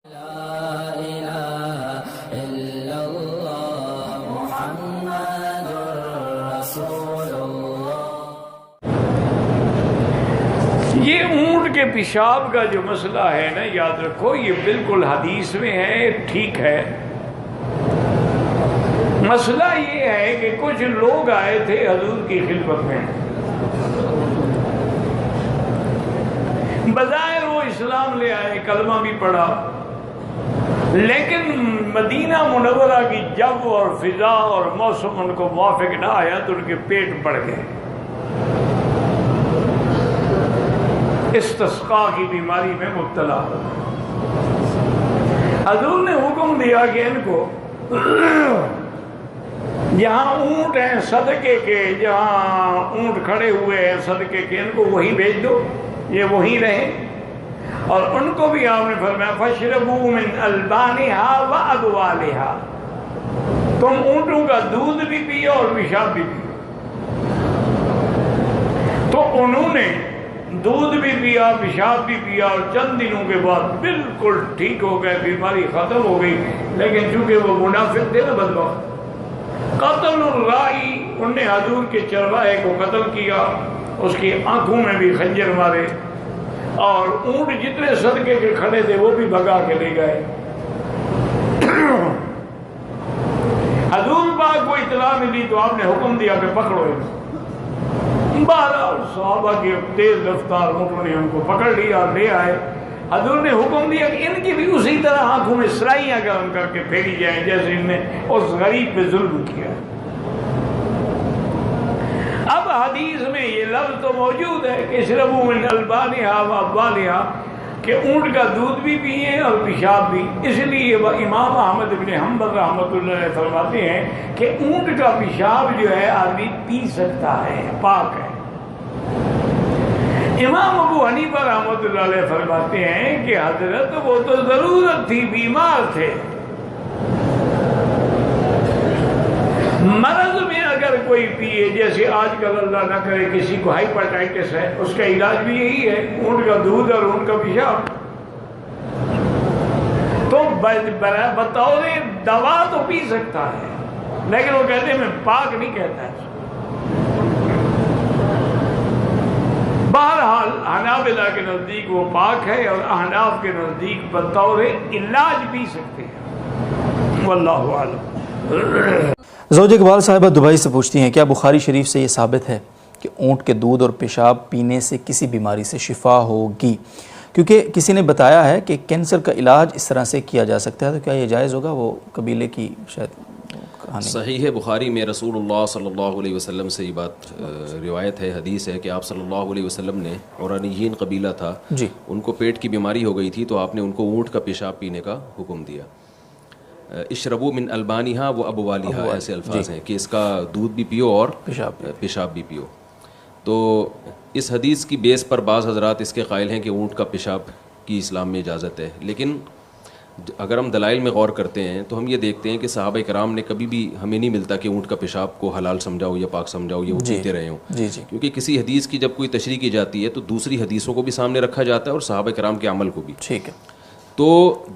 یہ اونٹ کے پیشاب کا جو مسئلہ ہے نا، یاد رکھو یہ بالکل حدیث میں ہے، ٹھیک ہے۔ مسئلہ یہ ہے کہ کچھ لوگ آئے تھے حضور کی خدمت میں، بظاہر وہ اسلام لے آئے، کلمہ بھی پڑھا، لیکن مدینہ منورہ کی جو اور فضا اور موسم ان کو موافق نہ آیا تو ان کے پیٹ بڑھ گئے، استسقاء کی بیماری میں مبتلا ہو۔ حضور نے حکم دیا کہ ان کو جہاں اونٹ ہیں صدقے کے، جہاں اونٹ کھڑے ہوئے ہیں صدقے کے، ان کو وہیں بھیج دو، یہ وہیں رہیں۔ اور ان کو بھی آپ نے فرمایا فَاشْرَبُوا مِنْ أَلْبَانِهَا وَأَبْوَالِهَا، تم اونٹوں کا دودھ بھی پیو اور پیشاب بھی پیو۔ تو انہوں نے دودھ بھی پیا، پیشاب بھی پیا، اور چند دنوں کے بعد بالکل ٹھیک ہو گئے، بیماری ختم ہو گئی۔ لیکن چونکہ وہ منافق تھے نا بدبخت، قتل الرائی، انہوں نے حضور کے چرواہے کو قتل کیا، اس کی آنکھوں میں بھی خنجر مارے، اور اونٹ جتنے صدقے کے کھڑے تھے وہ بھی بھگا کے لے گئے۔ حضور پاک کو اطلاع ملی تو آپ نے حکم دیا کہ پکڑو انہیں۔ بہرحال صحابہ کی تیز رفتار اونٹوں نے ان کو پکڑ لیا، لے آئے۔ حضور نے حکم دیا کہ ان کی بھی اسی طرح آنکھوں میں سرائیاں گرم کر کے پھیری جائیں جیسے ان نے اس غریب پہ ظلم کیا۔ اب حدیث میں یہ لفظ تو موجود ہے کہ اشربوا من البانہا وابوالہا، کہ اونٹ کا دودھ بھی پئیں اور پیشاب بھی۔ اس لیے امام احمد بن حنبل رحمۃ اللہ علیہ فرماتے ہیں کہ اونٹ کا پیشاب جو ہے آدمی پی سکتا ہے، پاک ہے۔ امام ابو حنیفہ رحمۃ اللہ علیہ فرماتے ہیں کہ حضرت وہ تو ضرورت تھی، بیمار تھے، مرض میں اگر کوئی پیے، جیسے آج کل اللہ نہ کرے کسی کو ہائپرٹائٹس ہے، اس کا علاج بھی یہی ہے، اونٹ کا دودھ اور اونٹ کا پیشاب۔ تو بطور دوا تو پی سکتا ہے، لیکن وہ کہتے ہیں میں پاک نہیں کہتا ہے۔ بہرحال حنابلہ کے نزدیک وہ پاک ہے، اور احناف کے نزدیک بطور علاج پی سکتے ہیں، واللہ اعلم۔ زوج اقبال صاحبہ دبئی سے پوچھتی ہیں، کیا بخاری شریف سے یہ ثابت ہے کہ اونٹ کے دودھ اور پیشاب پینے سے کسی بیماری سے شفا ہوگی؟ کیونکہ کسی نے بتایا ہے کہ کینسر کا علاج اس طرح سے کیا جا سکتا ہے، تو کیا یہ جائز ہوگا؟ وہ قبیلے کی شاید کہانی۔ صحیح ہے، بخاری میں رسول اللہ صلی اللہ علیہ وسلم سے یہ بات روایت ہے، حدیث ہے کہ آپ صلی اللہ علیہ وسلم نے، عرانیین قبیلہ تھا جی، ان کو پیٹ کی بیماری ہو گئی تھی، تو آپ نے ان کو اونٹ کا پیشاب پینے کا حکم دیا۔ اشربوا من البانہا و ابوالہا، ایسے الفاظ ہیں کہ اس کا دودھ بھی پیو اور پیشاب بھی پیو۔ تو اس حدیث کی بیس پر بعض حضرات اس کے قائل ہیں کہ اونٹ کا پیشاب کی اسلام میں اجازت ہے، لیکن اگر ہم دلائل میں غور کرتے ہیں تو ہم یہ دیکھتے ہیں کہ صحابہ کرام نے کبھی بھی ہمیں نہیں ملتا کہ اونٹ کا پیشاب کو حلال سمجھاؤ یا پاک سمجھاؤ یا وہ پیتے رہے ہوں، کیونکہ کسی حدیث کی جب کوئی تشریح کی جاتی ہے تو دوسری حدیثوں کو بھی سامنے رکھا جاتا ہے اور صحابہ کرام کے عمل کو بھی۔ ٹھیک ہے، تو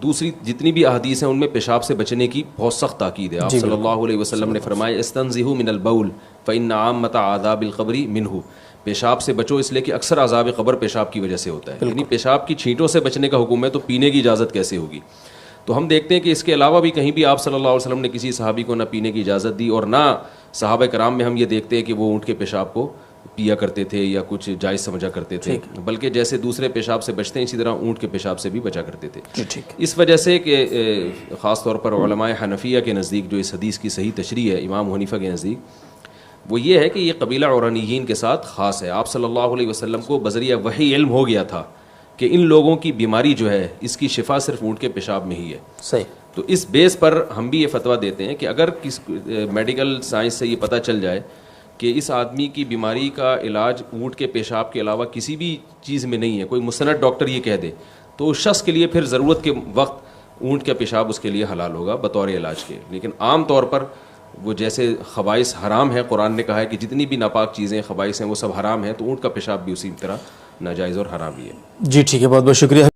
دوسری جتنی بھی احادیث ہیں ان میں پیشاب سے بچنے کی بہت سخت تاکید ہے۔ آپ صلی اللہ علیہ وسلم نے فرمایا استنزہوا من البول فإن عامۃ عذاب القبر منہ، پیشاب سے بچو اس لیے کہ اکثر عذاب قبر پیشاب کی وجہ سے ہوتا ہے۔ یعنی پیشاب کی چھینٹوں سے بچنے کا حکم ہے، تو پینے کی اجازت کیسے ہوگی؟ تو ہم دیکھتے ہیں کہ اس کے علاوہ بھی کہیں بھی آپ صلی اللہ علیہ وسلم نے کسی صحابی کو نہ پینے کی اجازت دی، اور نہ صحابہ کرام میں ہم یہ دیکھتے ہیں کہ وہ اونٹ کے پیشاب کو پیا کرتے تھے یا کچھ جائز سمجھا کرتے تھے، بلکہ جیسے دوسرے پیشاب سے بچتے ہیں اسی طرح اونٹ کے پیشاب سے بھی بچا کرتے تھے۔ اس وجہ سے کہ خاص طور پر علماء حنفیہ کے نزدیک جو اس حدیث کی صحیح تشریح ہے امام حنیفہ کے نزدیک، وہ یہ ہے کہ یہ قبیلہ عرانیین کے ساتھ خاص ہے۔ آپ صلی اللہ علیہ وسلم کو بذریعہ وحی علم ہو گیا تھا کہ ان لوگوں کی بیماری جو ہے اس کی شفا صرف اونٹ کے پیشاب میں ہی ہے۔ صحیح۔ تو اس بیس پر ہم بھی یہ فتویٰ دیتے ہیں کہ اگر میڈیکل سائنس سے یہ پتہ چل جائے کہ اس آدمی کی بیماری کا علاج اونٹ کے پیشاب کے علاوہ کسی بھی چیز میں نہیں ہے، کوئی مستند ڈاکٹر یہ کہہ دے، تو اس شخص کے لیے پھر ضرورت کے وقت اونٹ کا پیشاب اس کے لیے حلال ہوگا بطور علاج کے۔ لیکن عام طور پر وہ جیسے خبائث حرام ہیں، قرآن نے کہا ہے کہ جتنی بھی ناپاک چیزیں خبائث ہیں وہ سب حرام ہیں، تو اونٹ کا پیشاب بھی اسی طرح ناجائز اور حرام ہی ہے۔ جی ٹھیک ہے، بہت بہت شکریہ۔